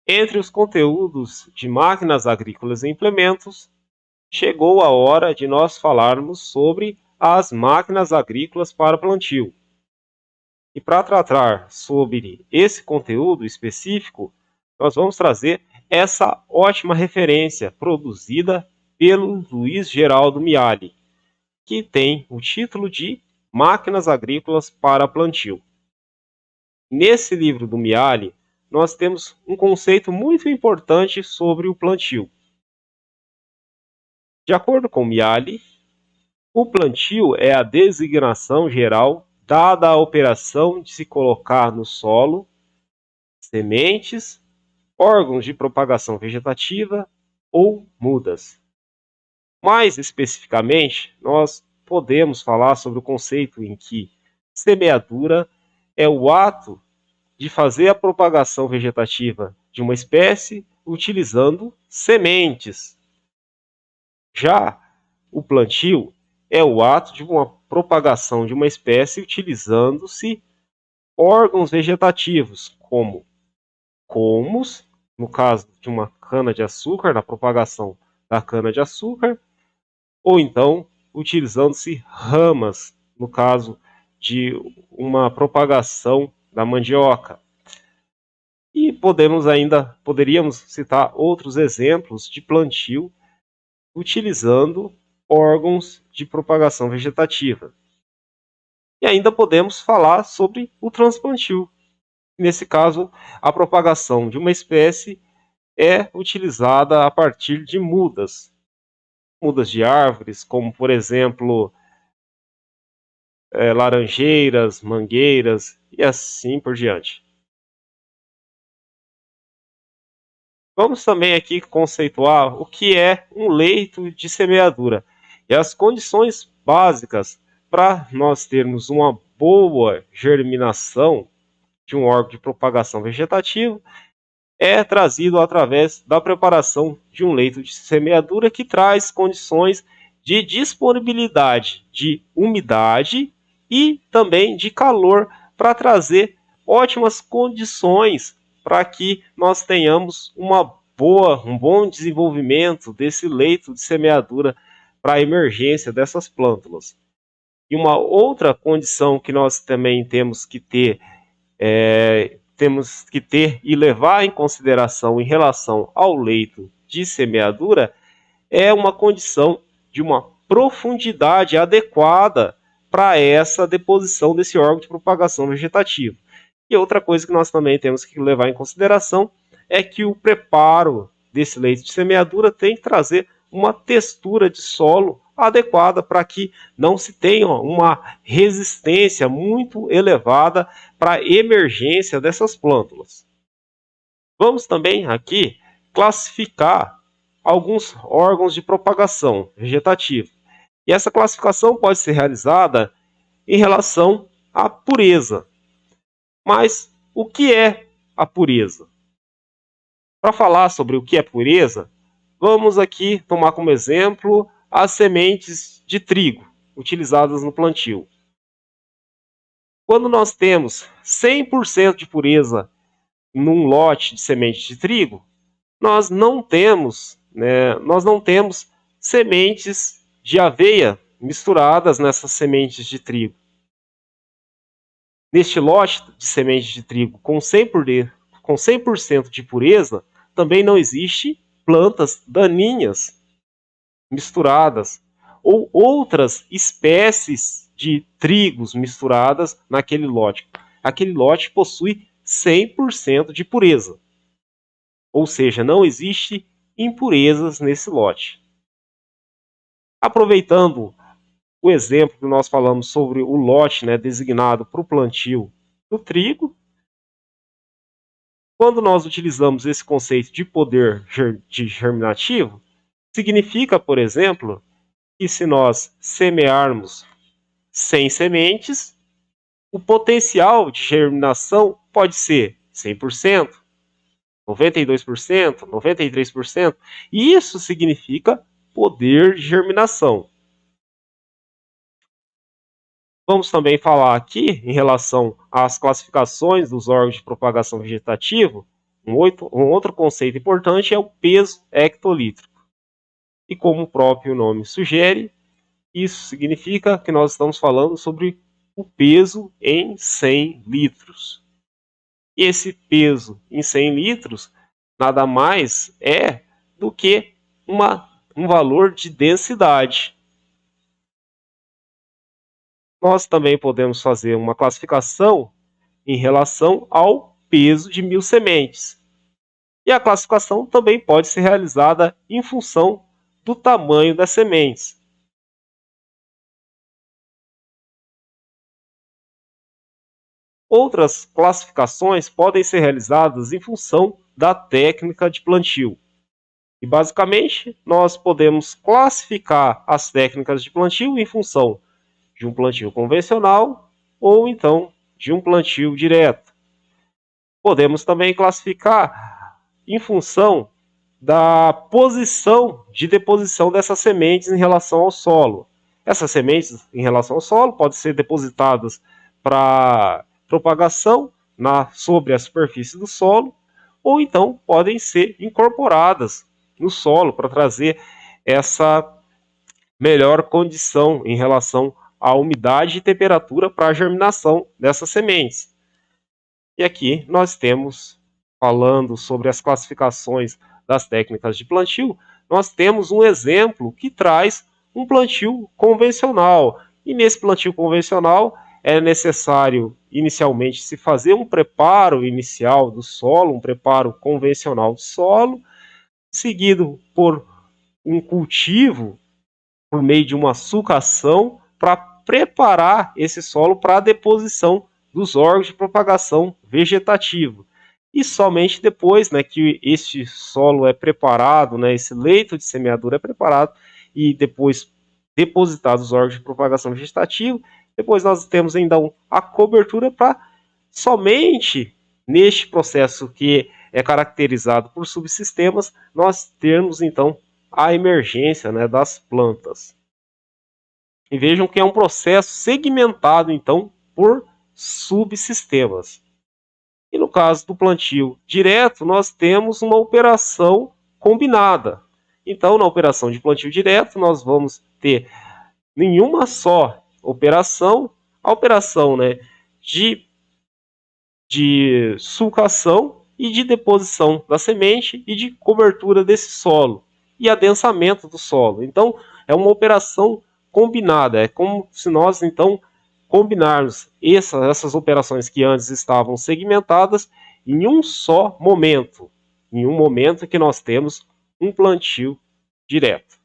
Entre os conteúdos de máquinas agrícolas e implementos, chegou a hora de nós falarmos sobre as máquinas agrícolas para plantio. E para tratar sobre esse conteúdo específico, nós vamos trazer essa ótima referência produzida pelo Luiz Geraldo Miali, que tem o título de Máquinas Agrícolas para Plantio. Nesse livro do Miali, nós temos um conceito muito importante sobre o plantio. De acordo com Miali, o plantio é a designação geral dada à operação de se colocar no solo sementes, órgãos de propagação vegetativa ou mudas. Mais especificamente, nós podemos falar sobre o conceito em que semeadura é o ato de fazer a propagação vegetativa de uma espécie utilizando sementes. Já o plantio é o ato de uma propagação de uma espécie utilizando-se órgãos vegetativos, como colmos, no caso de uma cana-de-açúcar, na propagação da cana-de-açúcar, ou então utilizando-se ramas, no caso de uma propagação da mandioca. E poderíamos citar outros exemplos de plantio utilizando órgãos de propagação vegetativa. E ainda podemos falar sobre o transplantio. Nesse caso, a propagação de uma espécie é utilizada a partir de mudas de árvores, como por exemplo laranjeiras, mangueiras e assim por diante. Vamos também aqui conceituar o que é um leito de semeadura e as condições básicas para nós termos uma boa germinação de um órgão de propagação vegetativa é trazido através da preparação de um leito de semeadura que traz condições de disponibilidade de umidade e também de calor para trazer ótimas condições para que nós tenhamos um bom desenvolvimento desse leito de semeadura para a emergência dessas plântulas. E uma outra condição que nós também temos que ter e levar em consideração em relação ao leito de semeadura é uma condição de uma profundidade adequada para essa deposição desse órgão de propagação vegetativa. E outra coisa que nós também temos que levar em consideração é que o preparo desse leito de semeadura tem que trazer uma textura de solo adequada para que não se tenha uma resistência muito elevada para a emergência dessas plântulas. Vamos também aqui classificar alguns órgãos de propagação vegetativa. E essa classificação pode ser realizada em relação à pureza. Mas o que é a pureza? Para falar sobre o que é pureza, vamos aqui tomar como exemplo as sementes de trigo utilizadas no plantio. Quando nós temos 100% de pureza num lote de sementes de trigo, nós não temos sementes de aveia misturadas nessas sementes de trigo. Neste lote de sementes de trigo com 100% de pureza, também não existe plantas daninhas misturadas ou outras espécies de trigos misturadas naquele lote. Aquele lote possui 100% de pureza. Ou seja, não existe impurezas nesse lote. Aproveitando o exemplo que nós falamos sobre o lote designado para o plantio do trigo, quando nós utilizamos esse conceito de poder germinativo, significa, por exemplo, que se nós semearmos 100 sementes, o potencial de germinação pode ser 100%, 92%, 93%, e isso significa poder de germinação. Vamos também falar aqui em relação às classificações dos órgãos de propagação vegetativa, Um outro conceito importante é o peso hectolítrico. E como o próprio nome sugere, isso significa que nós estamos falando sobre o peso em 100 litros. E esse peso em 100 litros nada mais é do que um valor de densidade. Nós também podemos fazer uma classificação em relação ao peso de 1000 sementes. E a classificação também pode ser realizada em função do tamanho das sementes. Outras classificações podem ser realizadas em função da técnica de plantio. E basicamente, nós podemos classificar as técnicas de plantio em função de um plantio convencional ou então de um plantio direto. Podemos também classificar em função da posição de deposição dessas sementes em relação ao solo. Essas sementes em relação ao solo podem ser depositadas para propagação sobre a superfície do solo, ou então podem ser incorporadas no solo para trazer essa melhor condição em relação à umidade e temperatura para a germinação dessas sementes. E aqui nós temos, falando sobre as classificações das técnicas de plantio, nós temos um exemplo que traz um plantio convencional. E nesse plantio convencional é necessário inicialmente se fazer um preparo inicial do solo, um preparo convencional do solo, seguido por um cultivo por meio de uma sulcação para preparar esse solo para a deposição dos órgãos de propagação vegetativa. E somente depois, né, que este solo é preparado, né, esse leito de semeadura é preparado e depois depositados os órgãos de propagação vegetativa, depois nós temos então a cobertura para somente neste processo que é caracterizado por subsistemas, nós termos então a emergência, né, das plantas. E vejam que é um processo segmentado então por subsistemas. E no caso do plantio direto, nós temos uma operação combinada. Então, na operação de plantio direto, nós vamos ter nenhuma só operação, a operação, né, de sulcação e de deposição da semente e de cobertura desse solo e adensamento do solo. Então, é uma operação combinada. É como se nós, então, combinarmos essas operações que antes estavam segmentadas em um só momento. Em um momento que nós temos um plantio direto.